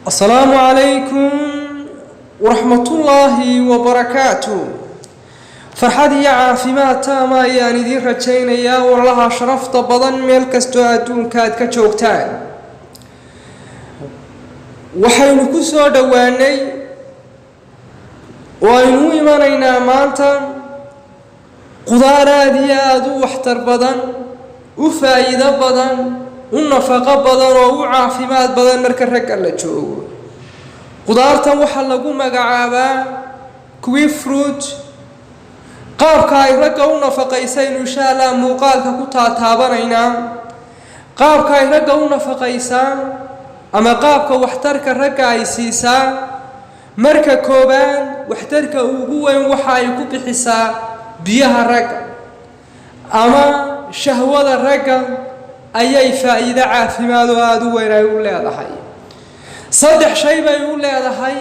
السلام عليكم ورحمة الله وبركاته. فرحدي عافيمات تاما يعني دي رجينا يا والله شرفت بدن ملكستو أدون كاد كجوكتان وحين كسر دواني وينو إيمانينا مانتا قدارا ديادو واحتر بدن وفايدة بدن ونفقة بدن وعافيمات بدن مركز رجال لجوج قدارتا وحلقوا مجعبا كوي فروت qaabka ay ragga u nafaqaysay insha Allah muuqaalka ku taataabanayna qaabka ay ragga u nafaqaysaan ama qaabka waxtarka ragga ay siisaan marka koobaan waxtarka ugu weyn waxa ay ku bixisaa biyaha ragga ama shahwada ragga ayay faa'iido caafimaad oo aad u weyn ay u leedahay saddex shay bay u leedahay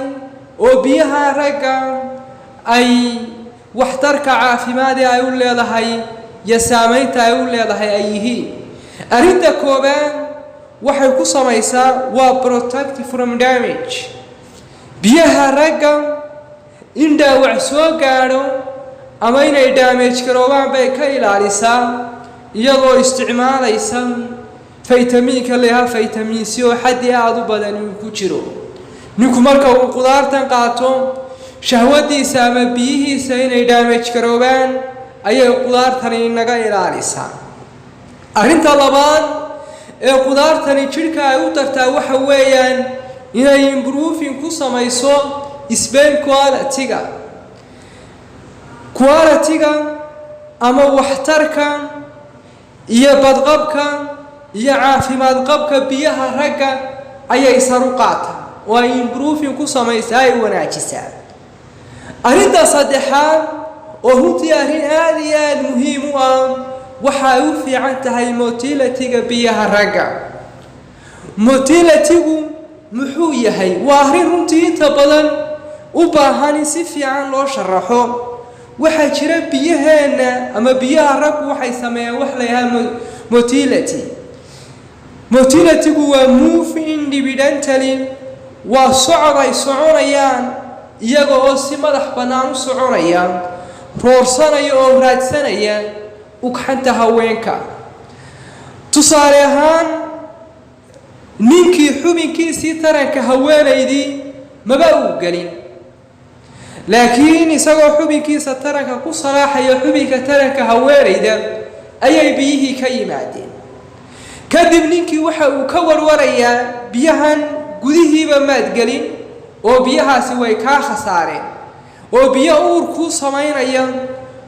oo biyaha ragga ay waxtarka caafimaad ay u leedahay ya saameynta ay u leedahay ay yihiin arinta kooban waxay ku samaysaa waa protect from damage biyaha ragga in dhaawac soo gaadho ama inay damage garoobaan bay ka ilaalisaa iyadoo isticmaalaysa faytamiinka leeyahay faytamiin C oo xaddi aad u badan ku jiro ninku marka uu qudaartan qaato shahwadiisa ama biyihiisa inay damage garoobaan ayay qudaartani naga ilaalisaa arinta labaad ee qudaartani jirka ay u tartaa waxa weeyaan inay improving ku samayso sperm quality-ga ama waxtarka iyo badqabka iyo caafimaad qabka biyaha ragga ayay saru qaataa oo ay improving ku samaysaa ay wanaajisaa arinta saddexaad oo runtii arin aad iyo aad muhiim u ah waxa ay u fiican tahay motility-ga biyaha ragga motility-gu muxuu yahay waa arin runtii inta badan u baahan in si fiican loo sharaxo waxa jira biyaheena ama biyaha raggu waxay sameeyaan wax la yiraahdo motility-gu waa move independently waa socod ay soconayaan iyaga oo si madax bannaan u soconaya roorsanaya oo raadsanaya ugxanta haweenka tusaale ahaan ninkii xubinkiisii taranka haweenaydii maba uu galin laakiin isagoo xubinkiisa taranka ku salaaxaya xubinka taranka haweenayda ayay biyihii ka yimaadeen kadib ninkii waxa uu ka warwarayaa biyahan gudihiiba maad gelin oo biyahaasi way ka khasaareen oo biyo uur ku sameynaya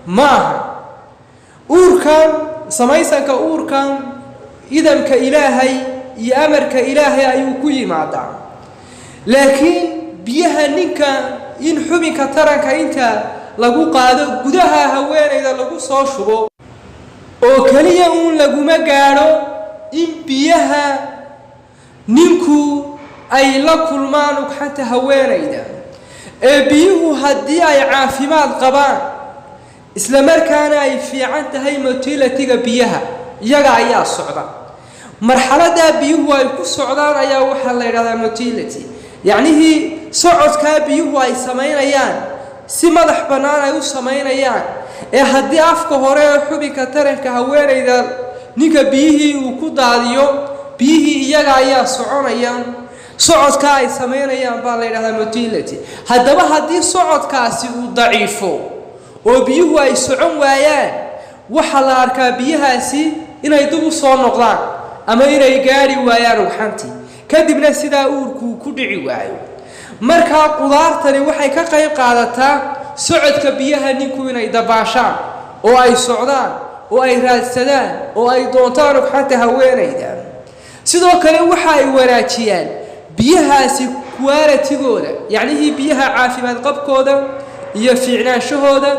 maaha uurkan samaysanka uurkan idamka ilaahay iyo amarka ilaahay ayuu ku yimaadaa laakiin biyaha ninka in xubinka taranka inta lagu qaado gudaha haweenayda lagu soo shubo oo kaliya laguma gaaro in biyaha ninku ay la kulmaan ugxanta haweenayda ee biyuhu haddii ay caafimaad qabaan isla markaana ay fiican tahay motility-ga biyaha iyaga ayaa socda marxaladda biyuhu ay ku socdaan ayaa waxa la yiraahdaa motility yacni socodka biyuhu ay sameynayaan si madax bannaan ay u sameynayaan ee haddii afka hore xubinka taranka haweenayda ninka biyihii uu ku daadiyo biyihii iyaga ayaa soconayaan socodka ay sameynayaan baa la yiraahdaa motility haddaba haddii socodkaasi uu daciifo oo biyuhu ay socon waayaan waxa la arkaa biyahaasi inay dib u soo noqdaan ama inay gaari waayaan ugxantii kadibna sidaa uurku ku dhici waayo marka qudaartani waxay ka qayb qaadataa socodka biyaha ninku inay dabaashaan oo ay socdaan oo ay raadsadaan oo ay doontaan ugxanta haweenayda sidoo kale waxa ay wanaajiyaan biyahaasi quality-gooda yacni biyaha caafimaad qabkooda iyo fiicnaanshahooda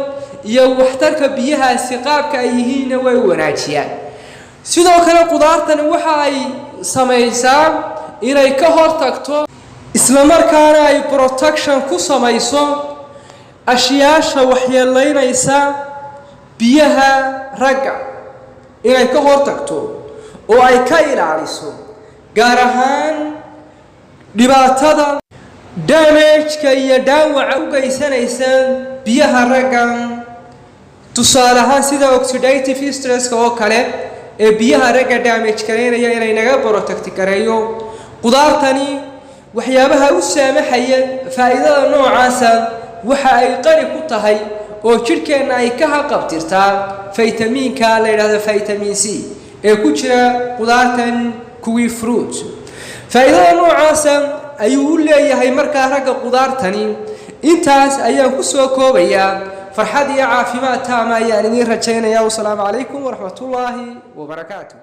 iyo waxtarka biyahaasi qaabka ay yihiin way wanaajiyaan sidoo kale qudaartani waxa ay samaysaa inay ka hortagto isla markaana ay protection ku samayso ashyaasha waxyeelaynaysa biyaha ragga inay ka hortagto oo ay ka ilaaliso gaar ahaan dhibaatada damage-ka iyo dhaawaca u geysanaysa biyaha ragga tusaale ahaan sida oxidative stress oo kale ee biyaha ragga damage gareynaya inay naga protect gareeyo qudaartani waxyaabaha u saamaxaya faa'iidada noocaasa waxa ay qani ku tahay oo jirkeena ay ka haqabtirtaa faytamiinka la yiraahdo vitamin C ee ku jira qudaartan kuwi fruit faa'iidada noocaasa ayuu u leeyahay marka ragga qudaartani intaas ayaan ku soo koobayaa farxad iyo caafimaad taama ayaan idin rajaynayaa. Wassalaamu calaykum waraxmatullaahi wabarakaatuh.